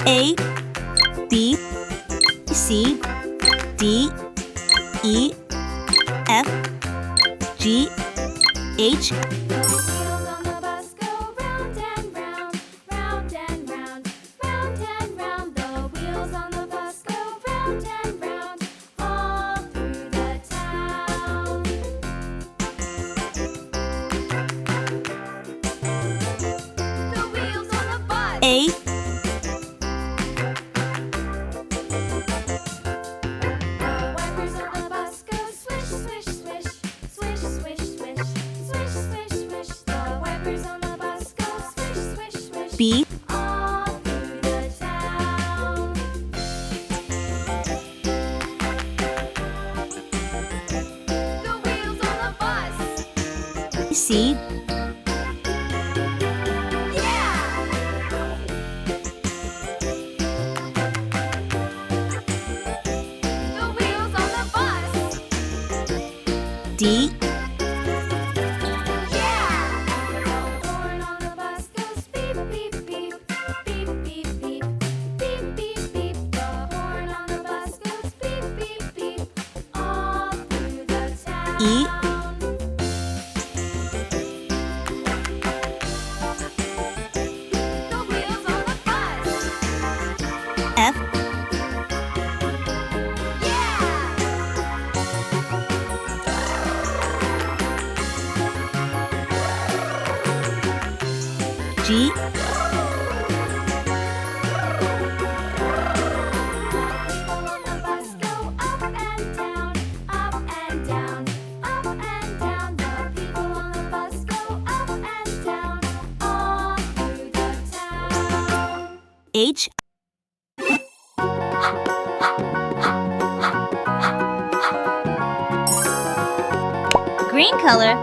A, B, C, D, E, F, G, H. A, B, C, D, E, F, G, H, green color,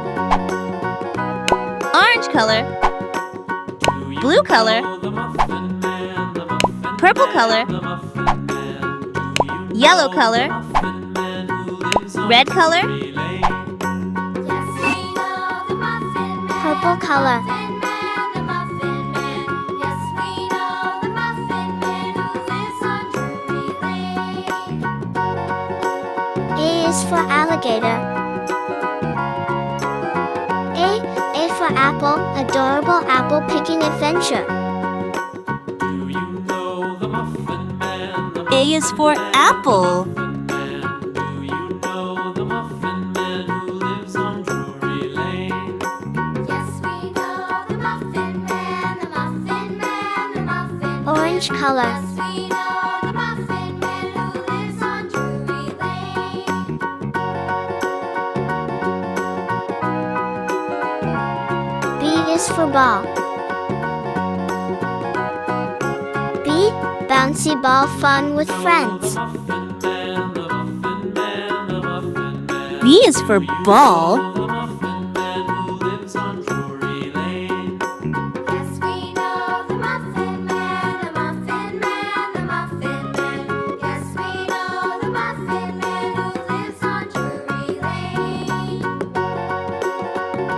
orange color, blue color, purple color, yellow color, red color, purple color. A is for alligator. A for apple, adorable apple picking adventure. A is for apple. Orange color. B is for ball. B, bouncy ball fun with friends. B is for ball.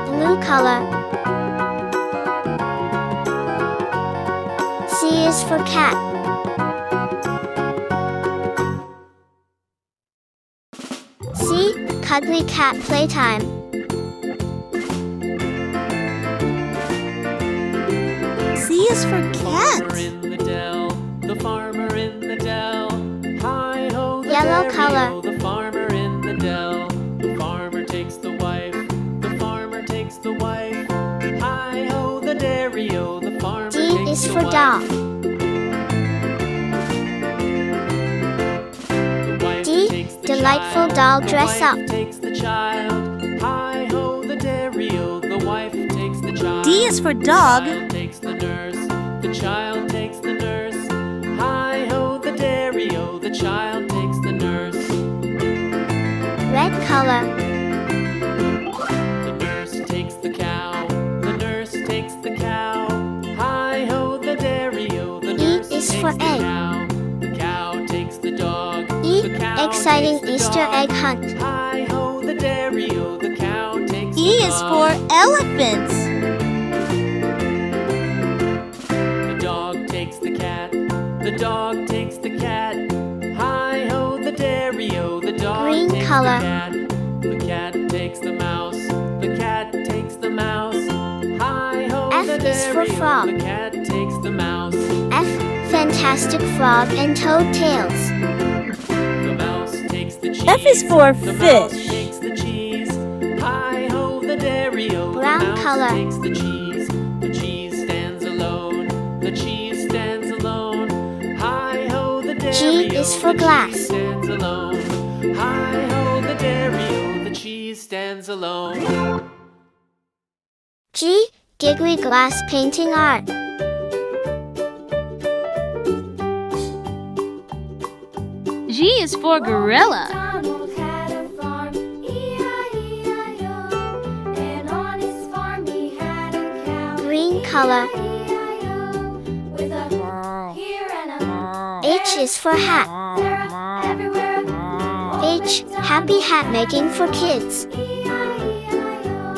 Blue color. C is for cat. C, cuddly cat playtime. C is for cat. The farmer in the dell. Hi-ho, the Yellow dairy-o, color. The farmer in the dell. The farmer takes the wife. The farmer takes the wife. Hi-ho, the dairy-o. The farmer D takes is the for wife. doll. The wife D, takes the delightful child. doll The dress wife up. takes the child. Hi-ho, the dairy-o. The wife takes the child. D is for dog. The child takes the nurse. The child takes the nurse. Hi-ho, the dairy-o. The child takes the nurse. Red color. The nurse takes the cow. The nurse takes the cow. Hi-ho, the dairy-o. The nurse is takes for the egg. cow. The cow takes the dog. E, The cow exciting takes the Easter dog. egg hunt. Hi-ho, the dairy-o. The cow takes E the is dog. for elephants. The dog takes the cat. The dog takes the cat. Hi-ho, the dairy-o, the dog Green takes color. the cat. The cat takes the mouse. The cat takes the mouse. Hi-ho, F the is for dairy-o, frog. the cat takes the mouse. F. Fantastic Frog and Toad Tails. The mouse takes the cheese. F is for The mouse fish. takes the cheese. Hi-ho, the dairy-o, Brown the mouse color. takes the cheese. The cheese stands alone. The cheese stands alone. Hi-ho, the dairy-o, G is for the glass. cheese stands alone. Hi-ho, the dairy-o, the cheese stands alone. G. Giggly Glass Painting Art. G is for gorilla. MacDonald had a farm, E-I-E-I-O. And on his farm he had a cow, Green color. E-I-E-I-O. With a here and a H is for hat. there, everywhere. H. Happy hat making for kids. E-I-E-I-O.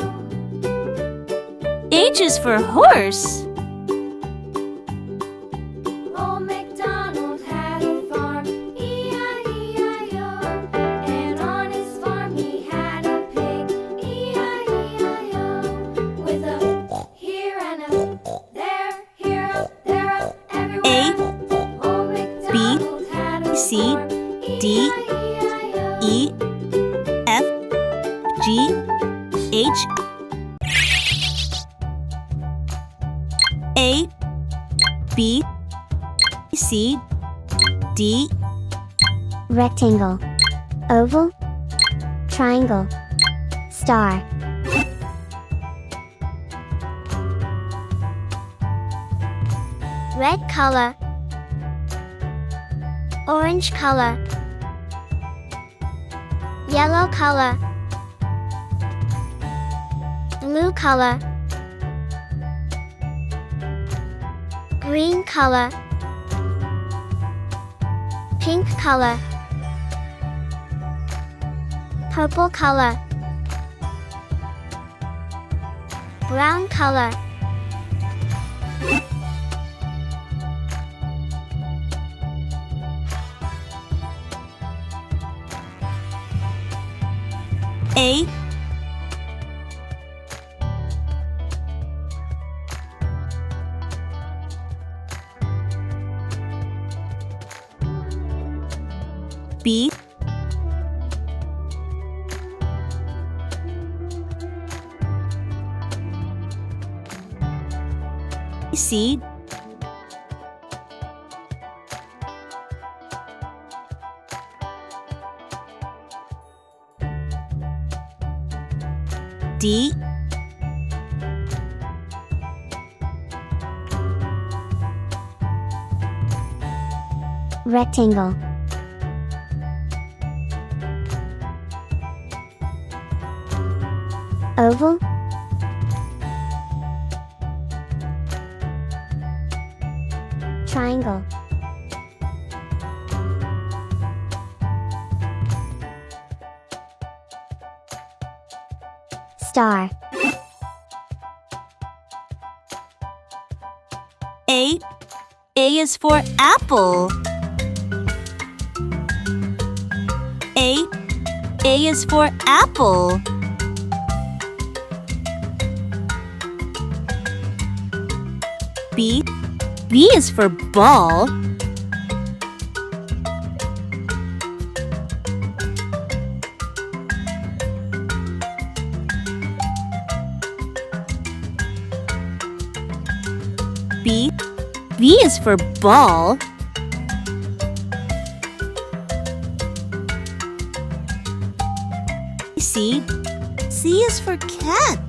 H is for horse. Old MacDonald had a farm, E-I-E-I-O. And on his farm he had a pig, E-I-E-I-O. With a here and a there, everywhere. Old MacDonald had a C, farm, D, E-I-E-I-O. E, F, G, H, A, B, C, D, Rectangle. Oval. Triangle. Star. Red color. Orange color. Yellow color. Blue color. Green color. Pink color. Purple color. Brown color. A, B, C, D, Rectangle. Oval. Triangle. Star. A. A is for apple. A. A is for apple. B. B is for ball. B. B is for ball. C. C is for cat.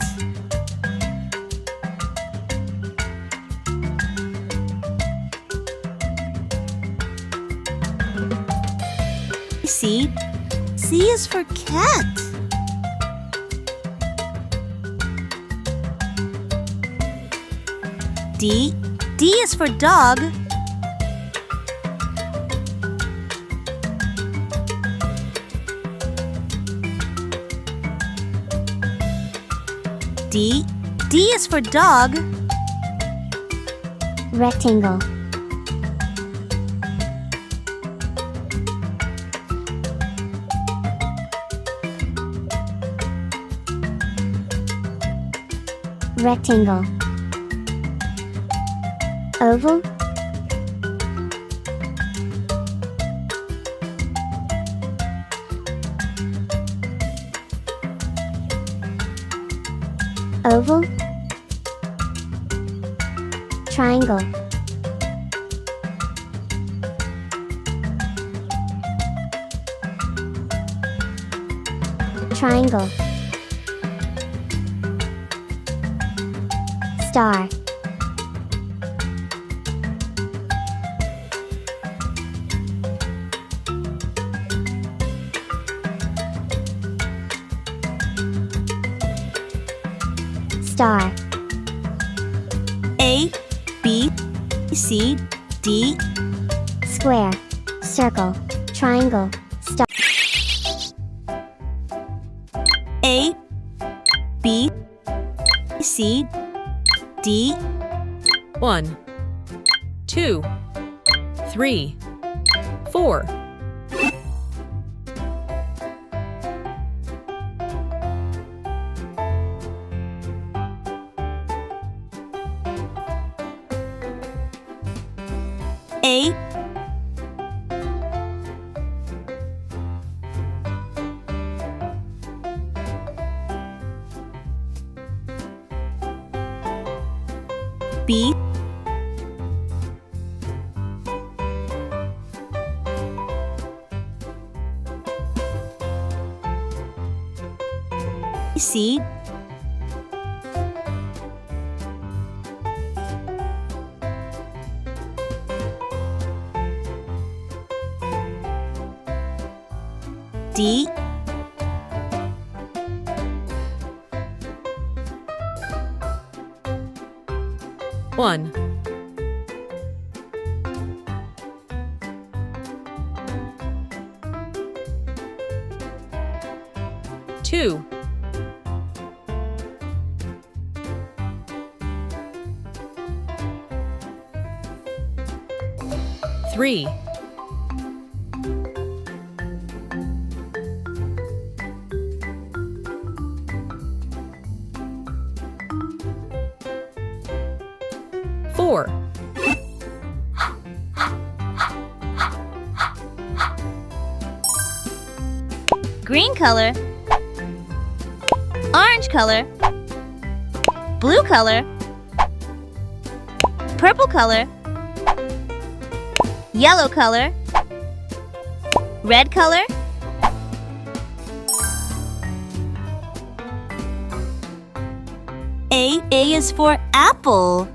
C. C is for cat. D. D is for dog. D. D is for dog. Rectangle. rectangle, oval, oval, triangle, triangle, star, star, A, B, C, D, square, circle, triangle, star, A, B, C, D, 1, 2, 3, 4. A, B, C, D, 1, 2, 3, 4. green color, orange color, blue color, purple color, yellow color, red color, A is for apple.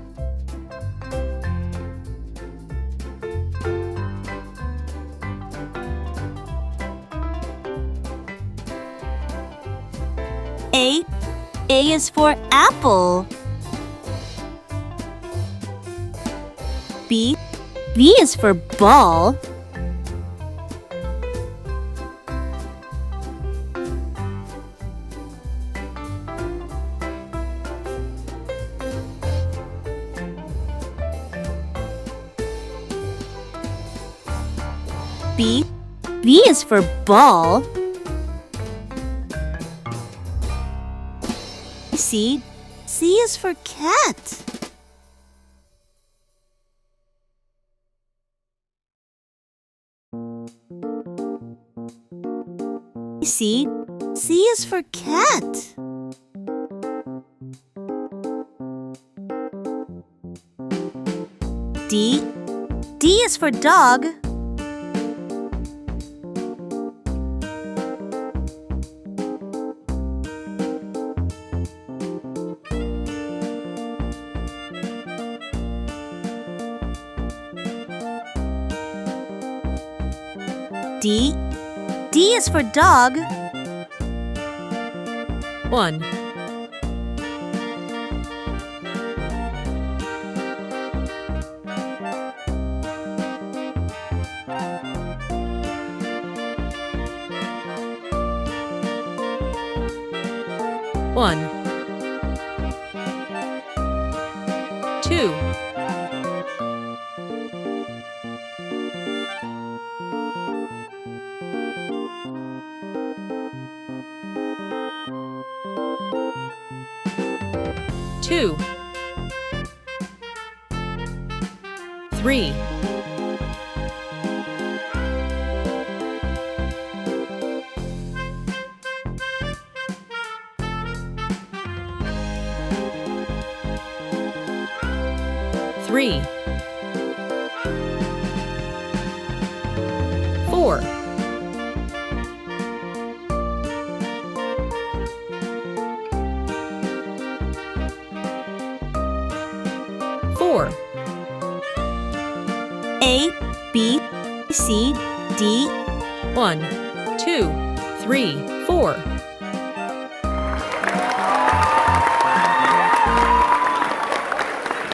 A is for apple. B is for ball. B is for ball. C is for cat. C is for cat. D is for dog. D is for dog. 1, 1, 2, 2, 2 3 3 4 4 A, B, C, D, 1 2 3 4